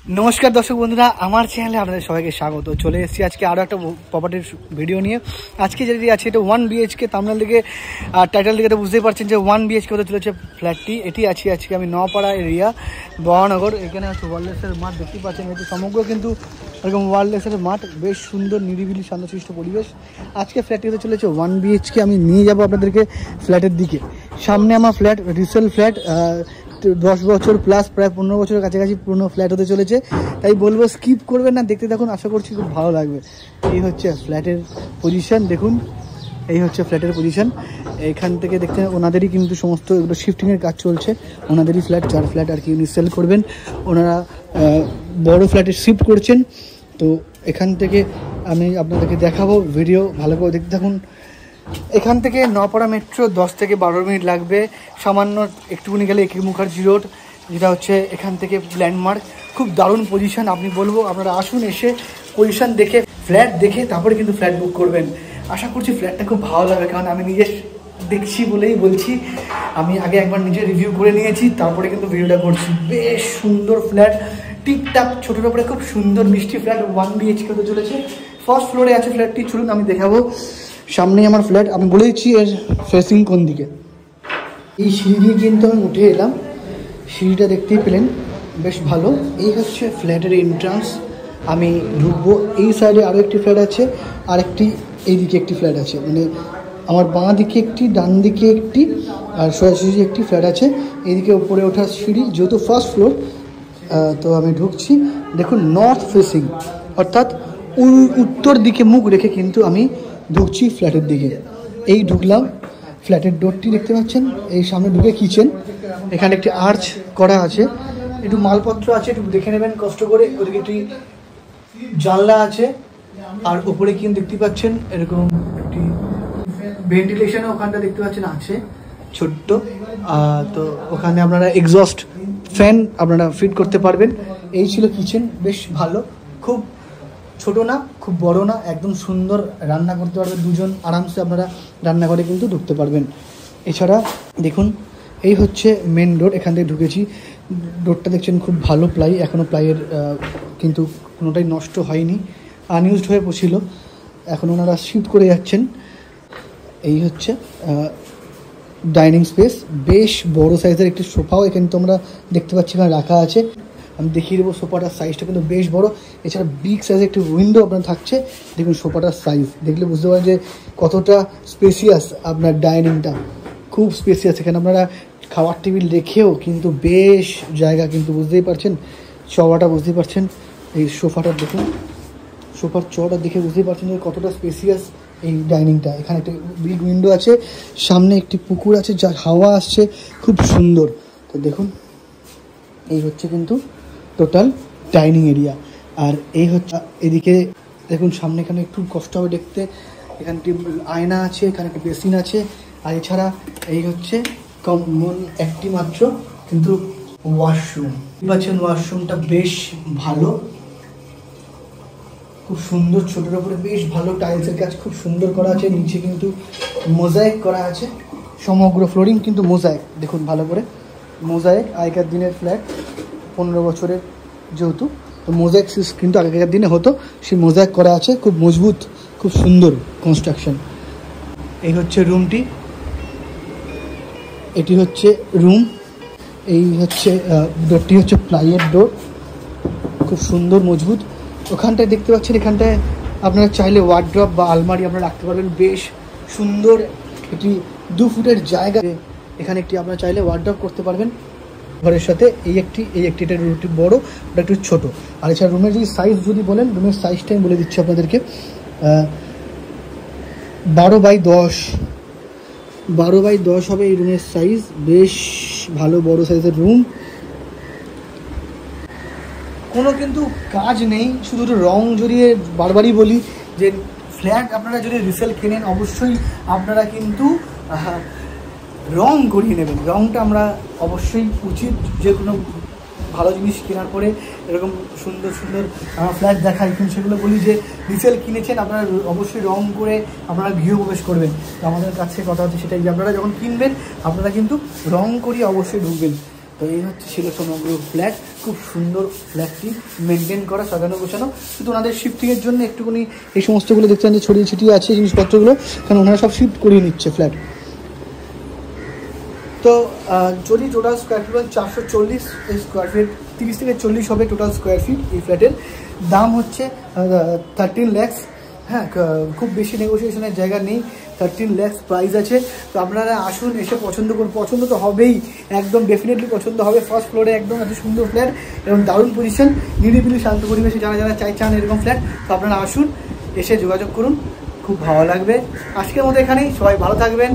নমস্কার দর্শক বন্ধুরা, আমার চ্যানেলে আপনাদের সবাইকে স্বাগত। চলে এসেছি আজকে আরও একটা প্রপার্টির ভিডিও নিয়ে। আজকে যেটি আছে এটা 1 BHK, থাম্বনেল থেকে আর টাইটেল থেকে বুঝতেই পারছেন যে 1 BHK হতে চলেছে ফ্ল্যাটটি। এটি আছি আজকে আমি নপাড়া এরিয়া, বহনগর। এখানে আছে ওয়ারলেসের মাঠ, দেখতেই পাচ্ছেন। এটি সমগ্র কিন্তু এরকম ওয়ারলেসের মাঠ, বেশ সুন্দর নিরিবিলি শান্তশিষ্ট পরিবেশ। আজকে ফ্ল্যাটটি হতে চলেছে 1 BHK। আমি নিয়ে যাব আপনাদেরকে ফ্ল্যাটের দিকে। সামনে আমার ফ্ল্যাট, রিসেল ফ্ল্যাট, 10 বছর প্লাস, প্রায় 15 বছরের কাছাকাছি পুরনো ফ্ল্যাট হতে চলেছে। তাই বলবো স্কিপ করবেন না, দেখতে থাকুন, আশা করছি খুব ভালো লাগবে। এই হচ্ছে ফ্ল্যাটের পজিশন, দেখুন এই হচ্ছে ফ্ল্যাটের পজিশন। এখান থেকে দেখতে ওনাদেরই কিন্তু সমস্ত এগুলো শিফটিংয়ের কাজ চলছে, ওনাদেরই ফ্ল্যাট, যার ফ্ল্যাট আর কি উনি সেল করবেন। ওনারা বড় ফ্ল্যাটে শিফট করছেন। তো এখান থেকে আমি আপনাদেরকে দেখাবো, ভিডিও ভালো করে দেখতে থাকুন। এখান থেকে নপাড়া মেট্রো 10 থেকে 12 মিনিট লাগবে। সামান্য একটুখানি গেলে একে মুখার্জি রোড, যেটা হচ্ছে এখান থেকে ল্যান্ডমার্ক। খুব দারুণ পজিশন। আপনি বলবো আপনারা আসুন, এসে পজিশন দেখে ফ্ল্যাট দেখে তারপরে কিন্তু ফ্ল্যাট বুক করবেন। আশা করছি ফ্ল্যাটটা খুব ভালো লাগবে, কারণ আমি নিজে দেখছি বলেই বলছি। আমি আগে একবার নিজে রিভিউ করে নিয়েছি, তারপরে কিন্তু ভিডিওটা করছি। বেশ সুন্দর ফ্ল্যাট, টিপটাপ ছোটোর উপরে খুব সুন্দর মিষ্টি ফ্ল্যাট। 1 BHK হতে চলেছে। ফার্স্ট ফ্লোরে আছে ফ্ল্যাটটি, চলুন আমি দেখাবো। সামনেই আমার ফ্ল্যাট, আমি বলেইছি এর ফেসিং কোন দিকে। এই সিঁড়ি দিয়ে কিন্তু আমি উঠে এলাম, সিঁড়িটা দেখতেই পেলেন, বেশ ভালো। এই হচ্ছে ফ্ল্যাটের এন্ট্রান্স। আমি ঢুকবো। এই সাইডে আরও একটি ফ্ল্যাট আছে, আর একটি এইদিকে একটি ফ্ল্যাট আছে, মানে আমার বাঁ দিকে একটি, ডান দিকে একটি, আর সোজাসুজি একটি ফ্ল্যাট আছে। এইদিকে উপরে ওঠার সিঁড়ি, যেহেতু ফার্স্ট ফ্লোর। তো আমি ঢুকছি। দেখুন নর্থ ফেসিং, অর্থাৎ উত্তর দিকে মুখ রেখে কিন্তু আমি ঢুকছি ফ্ল্যাটের দিকে। এই ঢুকলাম, ফ্ল্যাটের ডোরটি দেখতে পাচ্ছেন। এই সামনে ঢুকে কিচেন, এখানে একটি আর্চ করা আছে, একটু মালপত্র আছে, একটু দেখে নেবেন কষ্ট করে। ওদিকে একটি জানলা আছে, আর উপরে কিন্তু দেখতে পাচ্ছেন এরকম একটি ভেন্টিলেশন ওখানটা দেখতে পাচ্ছেন আছে ছোট্ট। তো ওখানে আপনারা এক্সস্ট ফ্যান আপনারা ফিট করতে পারবেন। এই ছিল কিচেন, বেশ ভালো, খুব ছোট না, খুব বড় না, একদম সুন্দর। রান্না করতে পারবেন দুজন আরামসে, আপনারা রান্নাঘরে কিন্তু ঢুকতে পারবেন। এছাড়া দেখুন এই হচ্ছে মেন ডোর, এখান থেকে ঢুকেছি। ডোরটা দেখছেন খুব ভালো প্লাই, এখনও প্লাইয়ের কিন্তু কোনোটাই নষ্ট হয়নি, আনইউজড হয়ে পড়ছিল, এখন ওনারা শিফট করে যাচ্ছেন। এই হচ্ছে ডাইনিং স্পেস, বেশ বড় সাইজের একটি সোফাও এখানে তো আমরা দেখতে পাচ্ছি এখানে রাখা আছে। আমি দেখিয়ে দেবো সোফাটার সাইজটা কিন্তু বেশ বড়। এছাড়া বিগ সাইজের একটি উইন্ডো আপনার থাকছে। দেখুন সোফাটার সাইজ দেখলে বুঝতে পারেন যে কতটা স্পেসিয়াস আপনার ডাইনিংটা, খুব স্পেসিয়াস। এখানে আপনারা খাওয়ার টেবিল রেখেও কিন্তু বেশ জায়গা, কিন্তু বুঝতেই পারছেন, চওড়াটা বুঝতেই পারছেন। এই সোফাটা দেখুন, সোফার চওড়া দেখে বুঝতেই পারছেন যে কতটা স্পেসিয়াস এই ডাইনিংটা। এখানে একটা বিগ উইন্ডো আছে, সামনে একটি পুকুর আছে, যা হাওয়া আসছে, খুব সুন্দর। তো দেখুন এই হচ্ছে কিন্তু টোটাল ডাইনিং এরিয়া। আর এই হচ্ছে এদিকে দেখুন, সামনে এখানে একটু কষ্ট হবে দেখতে। এখানে একটি আয়না আছে, এখানে একটি বেসিন আছে, আর এছাড়া এই হচ্ছে কমন একটি মাত্র কিন্তু ওয়াশরুম। পাচ্ছেন ওয়াশরুমটা বেশ ভালো, খুব সুন্দর, ছোটোর উপরে বেশ ভালো টাইলসের কাজ খুব সুন্দর করা আছে। নিচে কিন্তু মোজাইক করা আছে, সমগ্র ফ্লোরিং কিন্তু মোজাইক, দেখুন ভালো করে মোজাইক। আগেকার দিনের ফ্ল্যাট, 15 বছরের যেহেতু, তো মোজাইক কিন্তু আগেকার দিনে হতো, সেই মোজাইক করা আছে, খুব মজবুত, খুব সুন্দর কনস্ট্রাকশন। এই হচ্ছে রুমটি, এটি হচ্ছে রুম। এই হচ্ছে ডোরটি হচ্ছে প্লাইয়ের ডোর, খুব সুন্দর মজবুত। ওখানটায় দেখতে পাচ্ছেন, এখানটায় আপনারা চাইলে ওয়ার্ড্রপ বা আলমারি আপনারা রাখতে পারবেন, বেশ সুন্দর। একটি 2 ফুটের জায়গা, এখানে একটি আপনারা চাইলে ওয়ার্ড্রপ করতে পারবেন ঘরের সাথে। এই একটি এটা রুমটি বড়, ওটা একটু ছোটো। আর এছাড়া রুমের যদি সাইজ যদি বলেন, রুমের সাইজটা আমি বলে দিচ্ছি আপনাদেরকে, 12x10 হবে এই রুমের সাইজ। বেশ ভালো বড় সাইজের রুম, কোনো কিন্তু কাজ নেই, শুধু রং জড়িয়ে। বারবারই বলি যে ফ্ল্যাট আপনারা যদি রিসেল কেনেন, অবশ্যই আপনারা কিন্তু রং করিয়ে নেবেন। রংটা আমরা অবশ্যই উচিত, যে কোনো ভালো জিনিস কেনার পরে এরকম সুন্দর সুন্দর ফ্ল্যাট দেখাই, কিন্তু সেগুলো বলি যে রিসেল কিনেছেন আপনারা অবশ্যই রং করে আপনারা গৃহপ্রবেশ করবেন। তো আমাদের কাছে কথা হচ্ছে সেটাই, যে আপনারা যখন কিনবেন আপনারা কিন্তু রং করিয়ে অবশ্যই ঢুকবেন। তো তো এই হচ্ছে ছিল সমগ্র ফ্ল্যাট। খুব সুন্দর ফ্ল্যাটটি, মেনটেন করা, সাজানো গোছানো। শুধু ওনাদের শিফটিংয়ের জন্য একটুখানি এই সমস্তগুলো দেখতে পাচ্ছেন যে ছড়িয়ে ছিটিয়ে আছে জিনিসপত্রগুলো, কারণ ওনারা সব শিফট করিয়ে নিচ্ছে ফ্ল্যাট। তো যদি total square feet 440 square feet, 30 থেকে 40 হবে টোটাল স্কোয়ার ফিট। এই ফ্ল্যাটের দাম হচ্ছে 13 lakhs। হ্যাঁ, খুব বেশি নেগোসিয়েশনের জায়গা নেই, 13 lakhs প্রাইস আছে। তো আপনারা আসুন, এসে পছন্দ করুন, পছন্দ তো হবেই, একদম ডেফিনেটলি পছন্দ হবে। ফার্স্ট ফ্লোরে একদম এত সুন্দর ফ্ল্যাট এবং দারুণ পজিশন, নিরিবিলি শান্ত পরিবেশে যারা যারা চান এরকম ফ্ল্যাট, তো আপনারা আসুন, এসে যোগাযোগ করুন, খুব ভালো লাগবে। আজকের মতো এখানেই, সবাই ভালো থাকবেন।